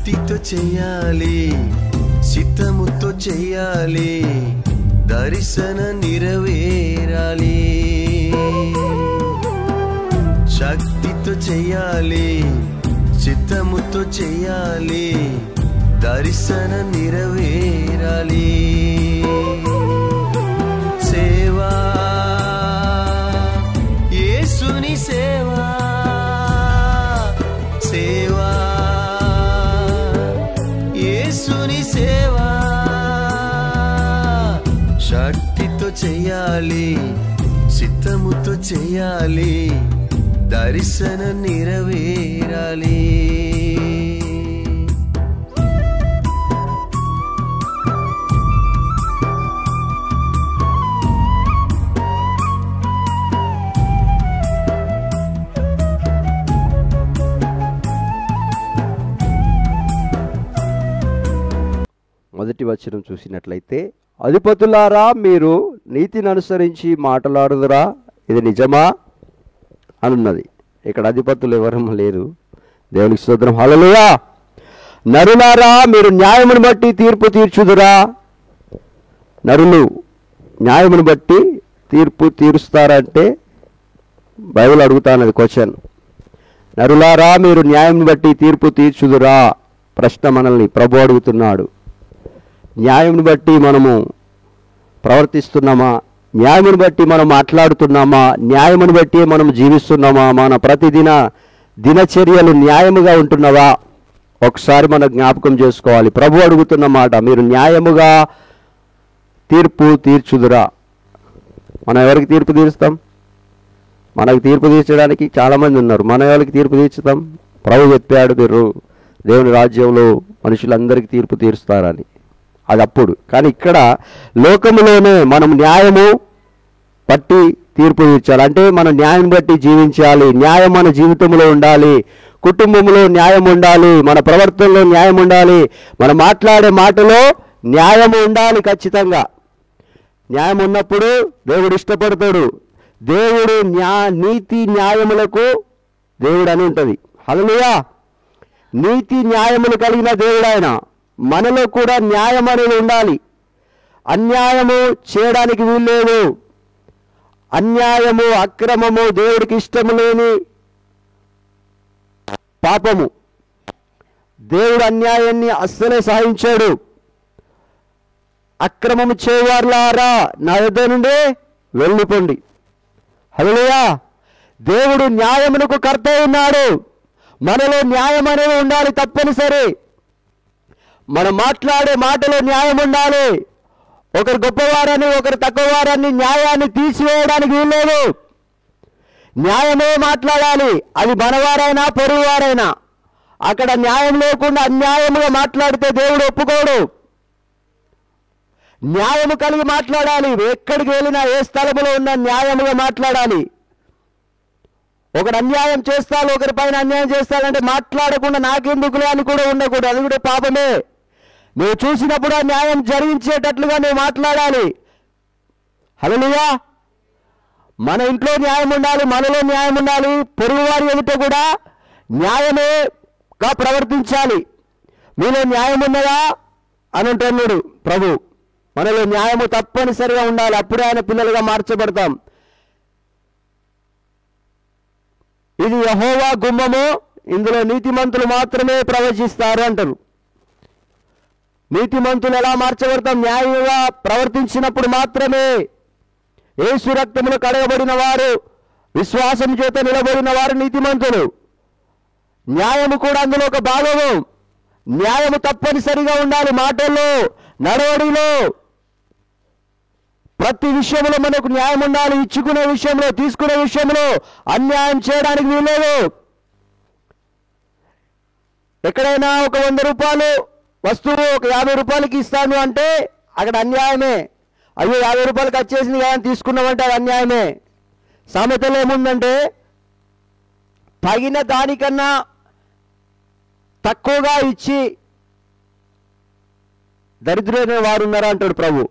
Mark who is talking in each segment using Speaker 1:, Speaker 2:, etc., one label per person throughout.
Speaker 1: శక్తితో చెయ్యాలి, చిత్తముతో చెయ్యాలి, దర్శన నెరవేరాలి. శక్తితో చెయ్యాలి, చిత్తముతో చెయ్యాలి, దర్శన నెరవేరాలి. సేవా యేసుని సేవా, సేవా యేసుని సేవా. శక్తితో చెయ్యాలి, చిత్తముతో చెయ్యాలి, దర్శన నెరవేరాలి.
Speaker 2: మొదటి వచనం చూసినట్లయితే, అధిపతులారా మీరు నీతిని అనుసరించి మాట్లాడుదురా, ఇది నిజమా అనున్నది. ఇక్కడ అధిపతులు ఎవరు లేరు. దేవునికి స్తోత్రం. హల్లెలూయా. నరులారా మీరు న్యాయమును బట్టి తీర్పు తీర్చుదురా. నరులు న్యాయమును బట్టి తీర్పు తీరుస్తారంటే బైబిల్ అడుగుతానది క్వశ్చన్. నరులారా మీరు న్యాయమును బట్టి తీర్పు తీర్చుదురా, ప్రశ్న మనల్ని ప్రభు అడుగుతున్నాడు. న్యాయమును బట్టి మనము ప్రవర్తిస్తున్నామా? న్యాయమును బట్టి మనం మాట్లాడుతున్నామా? న్యాయమును బట్టి మనం జీవిస్తున్నామా? మన ప్రతిదిన దినచర్యలు న్యాయముగా ఉంటున్నావా? ఒకసారి మనం జ్ఞాపకం చేసుకోవాలి. ప్రభు అడుగుతున్న మాట, మీరు న్యాయముగా తీర్పు తీర్చుదురా. మనం ఎవరికి తీర్పు తీరుస్తాం? మనకు తీర్పు తీర్చడానికి చాలామంది ఉన్నారు. మనం ఎవరికి తీర్పు తీర్చుతాం? ప్రభు చెప్పాడు, మీరు దేవుని రాజ్యంలో మనుషులందరికీ తీర్పు తీరుస్తారని. అది అప్పుడు. కానీ ఇక్కడ లోకములోనే మనం న్యాయము బట్టి తీర్పు తీర్చాలి. అంటే మనం న్యాయం బట్టి జీవించాలి. న్యాయం మన జీవితంలో ఉండాలి. కుటుంబంలో న్యాయం ఉండాలి. మన ప్రవర్తనలో న్యాయం ఉండాలి. మనం మాట్లాడే మాటలో న్యాయము ఉండాలి. ఖచ్చితంగా న్యాయం ఉన్నప్పుడు దేవుడు ఇష్టపడతాడు. దేవుడు నీతి న్యాయములకు దేవుడు అని ఉంటుంది. హల్లెలూయా. నీతి న్యాయములు కలిగిన దేవుడు ఆయన. మనలో కూడా న్యాయం అనేది ఉండాలి. అన్యాయము చేయడానికి వీల్లేదు. అన్యాయము, అక్రమము దేవుడికి ఇష్టము లేని పాపము. దేవుడు అన్యాయాన్ని అస్సలే సహించాడు. అక్రమము చేయవారులారా నా యొద్ద నుండి వెళ్ళిపోండి. హల్లెలూయా. దేవుడు న్యాయమునకు కర్త ఉన్నాడు. మనలో న్యాయం అనేది ఉండాలి తప్పనిసరి. మనం మాట్లాడే మాటలో న్యాయం ఉండాలి. ఒకరు గొప్పవారని ఒకరు తక్కువవారని న్యాయాన్ని తీసివేయడానికి వీల్లేదు. న్యాయమే మాట్లాడాలి. అది మనవారైనా పొరుగువారైనా. అక్కడ న్యాయం లేకుండా అన్యాయముగా మాట్లాడితే దేవుడు ఒప్పుకోడు. న్యాయము కలిగి మాట్లాడాలి. ఎక్కడికి వెళ్ళినా ఏ స్థలములో ఉన్నా న్యాయముగా మాట్లాడాలి. ఒకడు అన్యాయం చేస్తాడు, ఒకరి పైన అన్యాయం చేస్తాడంటే మాట్లాడకుండా నాకెందుకులే అని కూడా ఉండకూడదు. అది కూడా పాపమే. నువ్వు చూసినప్పుడు ఆ న్యాయం జరిగించేటట్లుగా నువ్వు మాట్లాడాలి. హల్లెలూయా. మన ఇంట్లో న్యాయం ఉండాలి, మనలో న్యాయం ఉండాలి. పొరుగువారి ఎదుట కూడా న్యాయమేగా ప్రవర్తించాలి. మీలో న్యాయం ఉన్నదా అని అంటున్నాడు ప్రభు. మనలో న్యాయము తప్పనిసరిగా ఉండాలి. అప్పుడే ఆయన పిల్లలుగా మార్చబడతాం. ఇది యెహోవా గుమ్మము, ఇందులో నీతిమంతులు మాత్రమే ప్రవేశిస్తారు అంటారు. నీతిమంతులు ఎలా మార్చబడతాం? న్యాయంగా ప్రవర్తించినప్పుడు మాత్రమే. యేసు రక్తములో కడగబడిన వారు, విశ్వాసం చేత నిలబడిన వారు నీతిమంతులు. న్యాయము కూడా అందులో ఒక భాగము. న్యాయము తప్పనిసరిగా ఉండాలి. మాటల్లో, నడవడిలో, ప్రతి విషయంలో మనకు న్యాయం ఉండాలి. ఇచ్చుకునే విషయంలో, తీసుకునే విషయంలో అన్యాయం చేయడానికి వీల్లేదు. ఎక్కడైనా ఒక 100 రూపాయలు వస్తువు ఒక 50 రూపాయలకి ఇస్తాను అంటే అక్కడ అన్యాయమే. అయ్యో 50 రూపాయలకి వచ్చేసింది కానీ తీసుకున్నామంటే అది అన్యాయమే. సామెతలో ఏముందంటే, తగిన దానికన్నా తక్కువగా ఇచ్చి దరిద్రులైన వారు ఉన్నారా అంటాడు ప్రభు.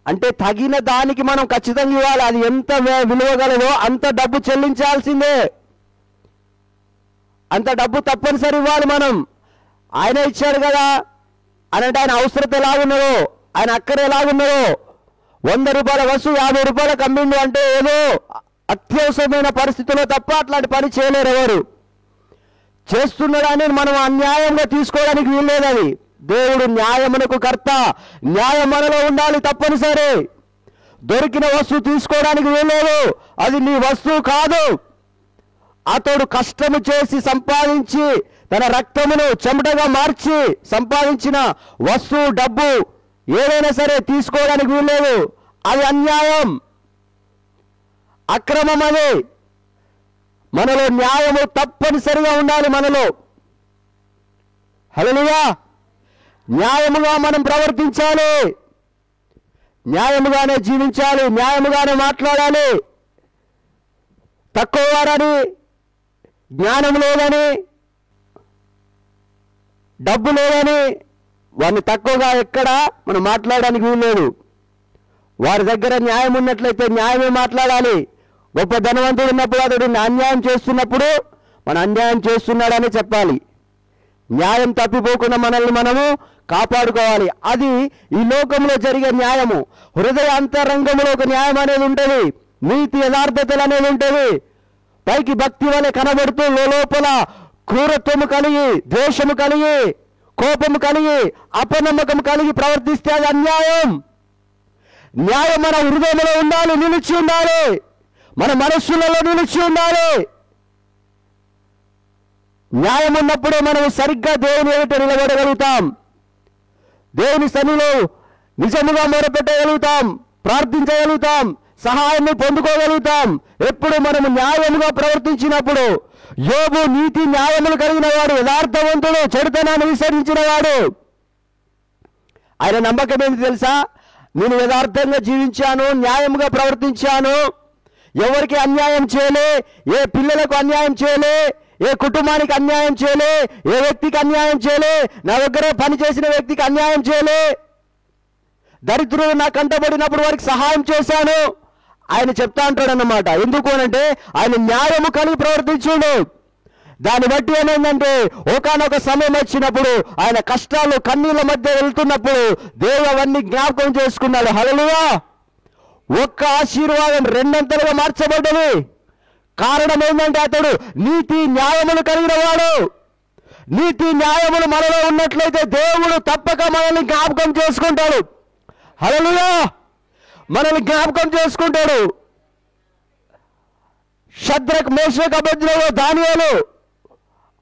Speaker 2: అంటే తగిన దానికి మనం ఖచ్చితంగా ఇవ్వాలి. అది ఎంత విలువ గలదో అంత డబ్బు చెల్లించాల్సిందే. అంత డబ్బు తప్పనిసరి ఇవ్వాలి మనం. ఆయన ఇచ్చాడు కదా అని అంటే ఆయన అవసరత ఎలాగున్నదో, ఆయన అక్కర ఎలాగున్నదో, 100 రూపాయల వస్తువు 50 రూపాయలకు అమ్మిండు అంటే ఏదో అత్యవసరమైన పరిస్థితుల్లో తప్ప అట్లాంటి పని చేయలేరు ఎవరు. చేస్తున్నాడని మనం అన్యాయంగా తీసుకోవడానికి వీల్లేదు. అది దేవుడు న్యాయమునకు కర్త, న్యాయం మనలో ఉండాలి తప్పనిసరి. దొరికిన వస్తువు తీసుకోవడానికి వీల్లేదు, అది నీ వస్తువు కాదు. అతడు కష్టము చేసి సంపాదించి తన రక్తమును చెమటగా మార్చి సంపాదించిన వస్తువు, డబ్బు ఏదైనా సరే తీసుకోవడానికి వీల్లేదు. అది అన్యాయం, అక్రమం. అది మనలో న్యాయము తప్పనిసరిగా ఉండాలి. మనలో హల్లెలూయా, న్యాయముగా మనం ప్రవర్తించాలి, న్యాయముగానే జీవించాలి, న్యాయముగానే మాట్లాడాలి. తక్కువ వారని, జ్ఞానం లేదని, డబ్బు లేదని వారిని తక్కువగా ఎక్కడ మనం మాట్లాడడానికి వీల్లేదు. వారి దగ్గర న్యాయం ఉన్నట్లయితే న్యాయమే మాట్లాడాలి. గొప్ప ధనవంతుడు ఉన్నప్పుడు అతడు అన్యాయం చేస్తున్నప్పుడు మనం అన్యాయం చేస్తున్నాడని చెప్పాలి. న్యాయం తప్పిపోకుండా మనల్ని మనము కాపాడుకోవాలి. అది ఈ లోకంలో జరిగే న్యాయము. హృదయ అంతరంగంలో ఒక న్యాయం అనేది ఉంటుంది, నీతి యథార్థతలు అనేది ఉంటుంది. పైకి భక్తి వలె కనబడుతూ లోపల క్రూరత్వము కలిగి, ద్వేషము కలిగి, కోపము కలిగి, అపనమ్మకం కలిగి ప్రవర్తిస్తే అది అన్యాయం. న్యాయం మన హృదయంలో ఉండాలి, నిలిచి ఉండాలి, మన మనస్సులలో నిలిచి ఉండాలి. న్యాయం ఉన్నప్పుడే మనం సరిగ్గా దేవుని ఎదుట నిలబడగలుగుతాం, దేవుని సన్నిధిలో నిజముగా మొరపెట్టగలుగుతాం, ప్రార్థించగలుగుతాం, సహాయాన్ని పొందుకోగలుగుతాం. ఎప్పుడు మనము న్యాయముగా ప్రవర్తించినప్పుడు. యోబు నీతి న్యాయములు కలిగిన వాడు, యథార్థవంతుడు, చెడుతనాన్ని విసరించిన వాడు. ఆయన నమ్మకం ఏంటి తెలుసా? నేను యథార్థంగా జీవించాను, న్యాయముగా ప్రవర్తించాను, ఎవరికి అన్యాయం చేయలే, ఏ పిల్లలకు అన్యాయం చేయలే, ఏ కుటుంబానికి అన్యాయం చేయలే, ఏ వ్యక్తికి అన్యాయం చేయలే, నా దగ్గర పనిచేసిన వ్యక్తికి అన్యాయం చేయలే, దరిద్రుడు నా కంటబడినప్పుడు వారికి సహాయం చేశాను. ఆయన చెప్తా అంటాడు అన్నమాట. ఎందుకు అనంటే ఆయన న్యాయము కలిగి ప్రవర్తించుడు. దాన్ని బట్టి ఏమైందంటే ఒకానొక సమయం వచ్చినప్పుడు ఆయన కష్టాలు కన్నీళ్ళ మధ్య వెళ్తున్నప్పుడు దేవుడు అవన్నీ జ్ఞాపకం చేసుకున్నాడు. హల్లెలూయా. ఒక్క ఆశీర్వాదం రెండంతలుగా మార్చబడ్డది. కారణం ఏంటంటే అతడు నీతి న్యాయములు కలిగిన వాడు. నీతి న్యాయములు మనలో ఉన్నట్లయితే దేవుడు తప్పక మనల్ని జ్ఞాపకం చేసుకుంటాడు. హల్లెలూయా, మనల్ని జ్ఞాపకం చేసుకుంటాడు. షద్రక్, మేషక్, అబేద్నెగో, దానియేలు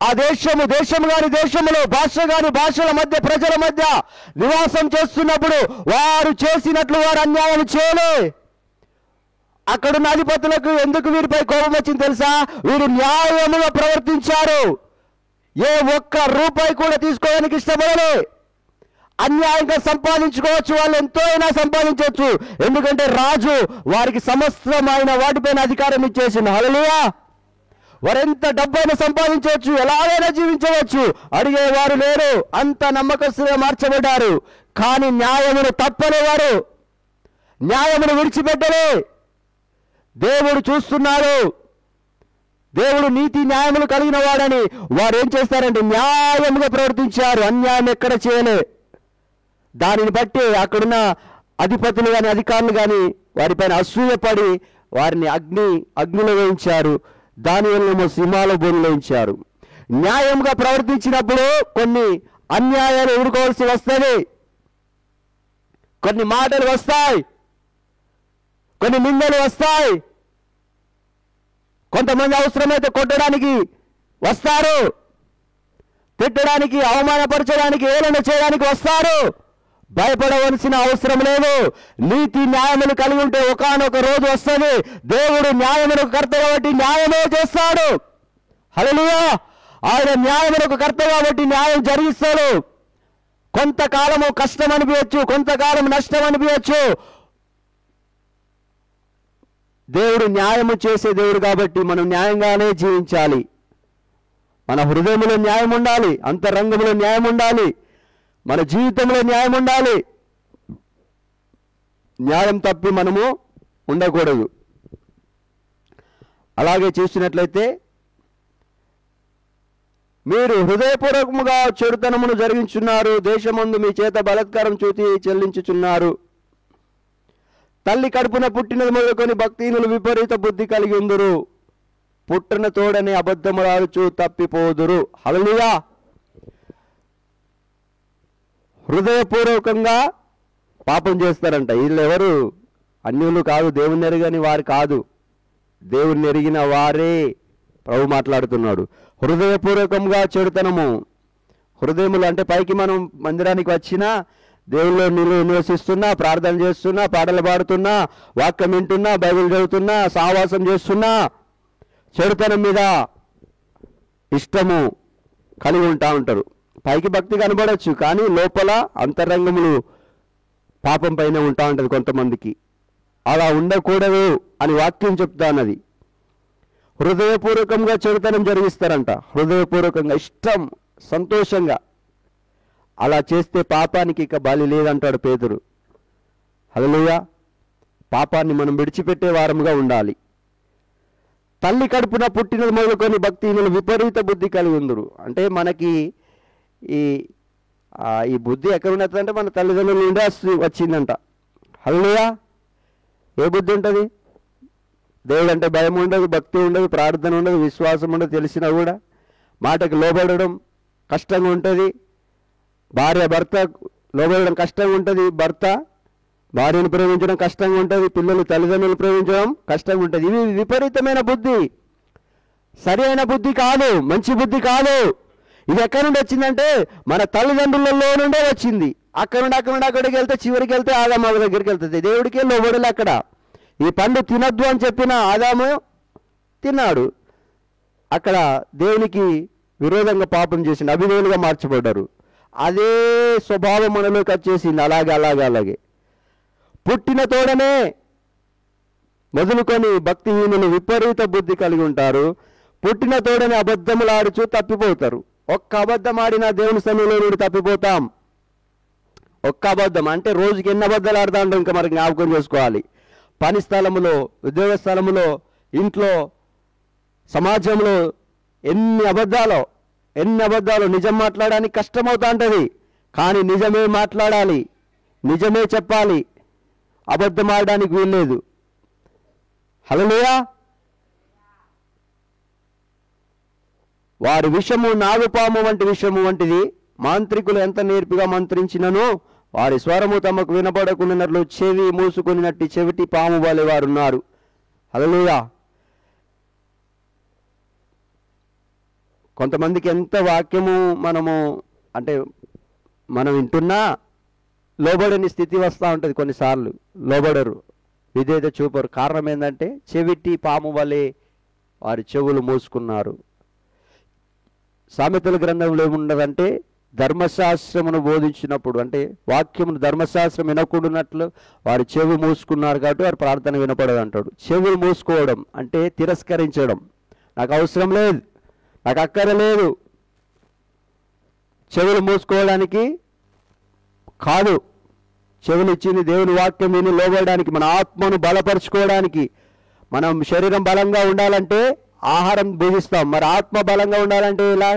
Speaker 2: ఆ దేశము కాని దేశములో, భాష కాని భాషల మధ్య, ప్రజల మధ్య నివాసం చేస్తున్నప్పుడు వారు చేసినట్లు వారు అన్యాయం చేయలే. అక్కడున్న అధిపతులకు ఎందుకు వీరిపై కోపం వచ్చింది తెలుసా? వీరు న్యాయముగా ప్రవర్తించారు. ఏ ఒక్క రూపాయి కూడా తీసుకోవడానికి ఇష్టపడలే. అన్యాయంగా సంపాదించుకోవచ్చు, వాళ్ళు ఎంతో అయినా సంపాదించవచ్చు. ఎందుకంటే రాజు వారికి సమస్తమైన వాటిపైన అధికారం ఇచ్చేసింది. హల్లెలూయా. వారెంత డబ్బైనా సంపాదించవచ్చు, ఎలాగైనా జీవించవచ్చు, అడిగేవారు లేరు. అంత నమ్మకస్తుగా మార్చబడ్డారు. కానీ న్యాయమును తప్పలేవారు, న్యాయమును విడిచిపెట్టలే. దేవుడు చూస్తున్నాడు. దేవుడు నీతి న్యాయములు కలిగిన వాడని వారు ఏం చేస్తారంటే న్యాయముగా ప్రవర్తించారు, అన్యాయం ఎక్కడ చేయలే. దానిని బట్టి అక్కడున్న అధిపతులు కానీ అధికారులు కానీ వారిపైన అసూయపడి వారిని అగ్నిలో వేయించారు, దానియేలును సింహాల బోనులో ఉంచారు. న్యాయంగా ప్రవర్తించినప్పుడు కొన్ని అన్యాయాలు ఎదుర్కోవాల్సి వస్తుంది, కొన్ని మాటలు వస్తాయి, కొన్ని నిందలు వస్తాయి, కొంతమంది అవసరమైతే కొట్టడానికి వస్తారు, తిట్టడానికి, అవమానపరచడానికి, ఏలన చేయడానికి వస్తారు. భయపడవలసిన అవసరం లేదు. నీతి న్యాయములు కలిగి ఉంటే ఒకానొక రోజు వస్తుంది. దేవుడు న్యాయములకు కర్త కాబట్టి న్యాయమే చేస్తాడు. హల్లెలూయా. ఆయన న్యాయములకు కర్త కాబట్టి న్యాయం జరిగిస్తాడు. కొంతకాలము కష్టం అనిపించచ్చు, కొంతకాలం నష్టం అనిపించచ్చు. దేవుడు న్యాయము చేసే దేవుడు కాబట్టి మనం న్యాయంగానే జీవించాలి. మన హృదయంలో న్యాయం ఉండాలి, అంతరంగంలో న్యాయం ఉండాలి, మన జీవితంలో న్యాయం ఉండాలి. న్యాయం తప్పి మనము ఉండకూడదు. అలాగే చూసినట్లయితే మీరు హృదయపూర్వకముగా చెడుతనమును జరిగించున్నారు, దేశమందు మీ చేత బలాత్కారం చూచి చెల్లించుచున్నారు. తల్లి కడుపున పుట్టినది మొదలుకొని భక్తిహీనులు విపరీత బుద్ధి కలిగి ఉందురు, పుట్టిన తోడని అబద్ధములాడుచు తప్పిపోదురు. హల్లెలూయా. హృదయపూర్వకంగా పాపం చేస్తారంట. వీళ్ళు ఎవరు? అన్యులు కాదు, దేవుని ఎరగని వారు కాదు, దేవుని ఎరిగిన వారే ప్రభు మాట్లాడుతున్నాడు. హృదయపూర్వకంగా చెడుతనము. హృదయములు అంటే పైకి మనం మందిరానికి వచ్చినా, దేవుళ్ళో నివసిస్తున్నా, ప్రార్థన చేస్తున్నా, పాటలు పాడుతున్నా, వాక్యం వింటున్నా, బైబిల్ చదువుతున్నా, సహవాసం చేస్తున్నా, చెడుతనం మీద ఇష్టము కలిగి ఉంటారు. పైకి భక్తి కనబడవచ్చు, కానీ లోపల అంతరంగములు పాపం పైన ఉంటా ఉంటుంది కొంతమందికి. అలా ఉండకూడదు అని వాక్యం చెప్తా అన్నది. హృదయపూర్వకంగా చెడుతనం జరిగిస్తారంట. హృదయపూర్వకంగా, ఇష్టం, సంతోషంగా. అలా చేస్తే పాపానికి ఇక బలి లేదంటాడు పేతురు. హల్లెలూయా. పాపాన్ని మనం విడిచిపెట్టే వారముగా ఉండాలి. తల్లి కడుపున పుట్టినది మొదలుకొని భక్తిహీనులు విపరీత బుద్ధి కలిగి ఉందరు. అంటే మనకి ఈ బుద్ధి ఎక్కడ ఉన్నదంటే మన తల్లిదండ్రుల నుండే వచ్చిందంట. హల్లెలూయా. ఏ బుద్ధి ఉంటుంది? దేవుడు అంటే భయం ఉండదు, భక్తి ఉండదు, ప్రార్థన ఉండదు, విశ్వాసం ఉండదు. తెలిసినా కూడా మాటకు లోబడడం కష్టంగా ఉంటుంది. భార్య భర్త లోబడడం కష్టంగా ఉంటుంది. భర్త భార్యను ప్రేమించడం కష్టంగా ఉంటుంది. పిల్లలు తల్లిదండ్రులు ప్రేమించడం కష్టంగా ఉంటుంది. ఇవి విపరీతమైన బుద్ధి, సరి అయిన బుద్ధి కాదు, మంచి బుద్ధి కాదు. ఇది ఎక్కడి నుండి వచ్చిందంటే మన తల్లిదండ్రులలో నుండే వచ్చింది. అక్కడ నుండి అక్కడికి వెళ్తే చివరికి వెళ్తే ఆదాము దగ్గరికి వెళ్తుంది. దేవుడికే లోబడలే. అక్కడ ఈ పండు తినద్దు అని చెప్పిన ఆదాము తిన్నాడు. అక్కడ దేవునికి విరోధంగా పాపం చేసింది, అభినయులుగా మార్చబడ్డారు. అదే స్వభావం మనలోకి వచ్చేసింది. అలాగే పుట్టిన తోడనే మొదలుకొని భక్తిహీనులు విపరీత బుద్ధి కలిగి ఉంటారు. పుట్టిన తోడనే అబద్ధములు ఆడుచు తప్పిపోతారు. ఒక్క అబద్ధం ఆడినా దేవుని సన్నిధిలో నుండి తప్పిపోతాం. ఒక్క అబద్ధం అంటే రోజుకి ఎన్ని అబద్ధాలు ఆడుతా ఉంటాం ఇంకా మనకి జ్ఞాపకం చేసుకోవాలి. పని స్థలములో, ఉద్యోగ స్థలములో, ఇంట్లో, సమాజంలో ఎన్ని అబద్ధాలు. నిజం మాట్లాడడానికి కష్టమవుతా ఉంటుంది, కానీ నిజమే మాట్లాడాలి, నిజమే చెప్పాలి. అబద్ధం ఆడడానికి వీల్లేదు. హల్లెలూయా. వారి విషము నాగుపాము వంటి విషము వంటిది. మాంత్రికులు ఎంత నేర్పిగా మంత్రించినను వారి స్వరము తమకు వినపడకున్నట్లు చెవి మూసుకున్నట్టు చెవిటి పాము వలె వారు ఉన్నారు. హల్లెలూయా. కొంతమందికి ఎంత వాక్యము మనం వింటున్నా లోబడని స్థితి వస్తూ ఉంటుంది. కొన్నిసార్లు లోబడరు, విధేయత చూపరు. కారణం ఏంటంటే చెవిటి పాము వలె వారి చెవులు మూసుకున్నారు. సామెతల గ్రంథంలో ఏముండదంటే ధర్మశాస్త్రమును బోధించినప్పుడు, అంటే వాక్యమును ధర్మశాస్త్రం వినకూడనట్లు వారి చెవి మూసుకున్నారు కాబట్టి వారి ప్రార్థన వినపడదు అంటాడు. చెవులు మూసుకోవడం అంటే తిరస్కరించడం. నాకు అవసరం లేదు, నాకు అక్కరలేదు. చెవులు మూసుకోవడానికి కాదు, చెవులు ఇచ్చింది దేవుని వాక్యం విని లోబడడానికి, మన ఆత్మను బలపరుచుకోవడానికి. మనం శరీరం బలంగా ఉండాలంటే ఆహారం భుజిస్తాం, మరి ఆత్మ బలంగా ఉండాలంటే ఎలా?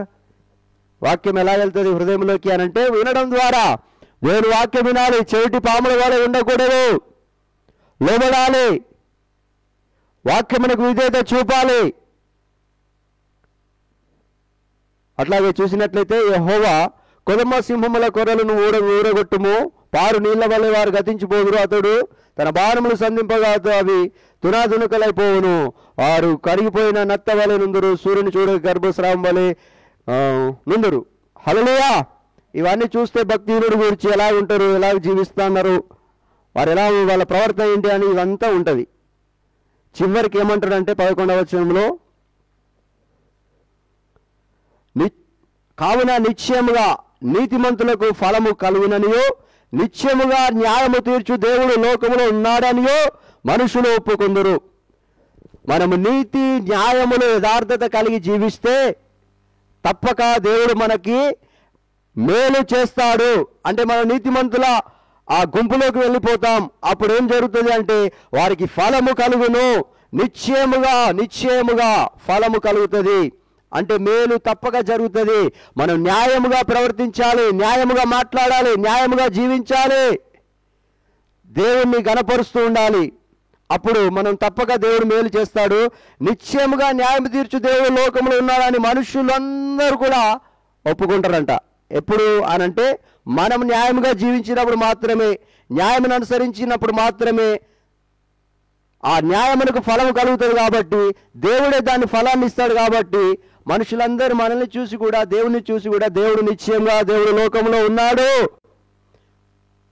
Speaker 2: వాక్యం ఎలా వెళ్తుంది హృదయంలోకి అని అంటే వినడం ద్వారా. దేవుని వాక్యం వినాలి, చెవిటి పాముల వల్ల ఉండకూడదు, లోబడాలి, వాక్యమునకు విధేయత చూపాలి. అట్లాగే చూసినట్లయితే యెహోవా కొదమ సింహముల కొర్రలను ఊరగొట్టుము, పారు నీళ్ల వల్లే వారు గతించిపోదురు. అతడు తన భారములు సంధింపగా అవి తునాదునుకలైపోవును. వారు కరిగిపోయిన నత్త వలె నుందురు, సూర్యుని చూడ గర్భస్రావం వలె నుందురు. హల్లెలూయా. ఇవన్నీ చూస్తే భక్తిహీనుడు గురించి ఎలా ఉంటారు, ఎలా జీవిస్తున్నారు, వారు ఎలా, వాళ్ళ ప్రవర్తన ఏంటి అని ఇదంతా ఉంటుంది. చివరికి ఏమంటాడంటే 11వ వచనంలో, కావున నిశ్చయముగా నీతిమంతులకు ఫలము కలుగుననియో, నిశ్చయముగా న్యాయము తీర్చు దేవుడు లోకములో ఉన్నాడనియో మనుషులు ఒప్పుకుందరు. మనము నీతి న్యాయములు యథార్థత కలిగి జీవిస్తే తప్పక దేవుడు మనకి మేలు చేస్తాడు. అంటే మనం నీతిమంతుల ఆ గుంపులోకి వెళ్ళిపోతాం. అప్పుడు ఏం జరుగుతుంది అంటే వారికి ఫలము కలుగును, నిశ్చయముగా ఫలము కలుగుతుంది. అంటే మేలు తప్పక జరుగుతుంది. మనం న్యాయముగా ప్రవర్తించాలి, న్యాయముగా మాట్లాడాలి, న్యాయముగా జీవించాలి, దేవుణ్ణి గణపరుస్తూ ఉండాలి. అప్పుడు మనం తప్పక దేవుడు మేలు చేస్తాడు. నిశ్చయముగా న్యాయం తీర్చు దేవుడు లోకంలో ఉన్నాడని మనుషులందరూ కూడా ఒప్పుకుంటారంట. ఎప్పుడు అనంటే మనం న్యాయంగా జీవించినప్పుడు మాత్రమే, న్యాయమును అనుసరించినప్పుడు మాత్రమే ఆ న్యాయమునకు ఫలం కలుగుతుంది. కాబట్టి దేవుడే దాని ఫలాన్ని ఇస్తాడు. కాబట్టి మనుషులందరూ మనల్ని చూసి కూడా, దేవుని చూసి కూడా, దేవుడు నిశ్చయంగా దేవుడు లోకంలో ఉన్నాడు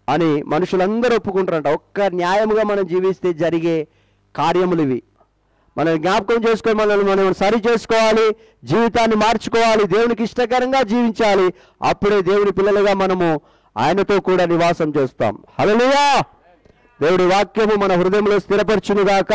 Speaker 2: అని మనుషులందరూ ఒప్పుకుంటారంట. ఒక్క న్యాయముగా మనం జీవిస్తే జరిగే కార్యములు ఇవి. మనం జ్ఞాపకం చేసుకొని మనం సరి చేసుకోవాలి, జీవితాన్ని మార్చుకోవాలి, దేవునికి ఇష్టకరంగా జీవించాలి. అప్పుడే దేవుని పిల్లలుగా మనము ఆయనతో కూడా నివాసం చేస్తాం. హల్లెలూయా. దేవుడి వాక్యము మన హృదయంలో స్థిరపరచునుగాక.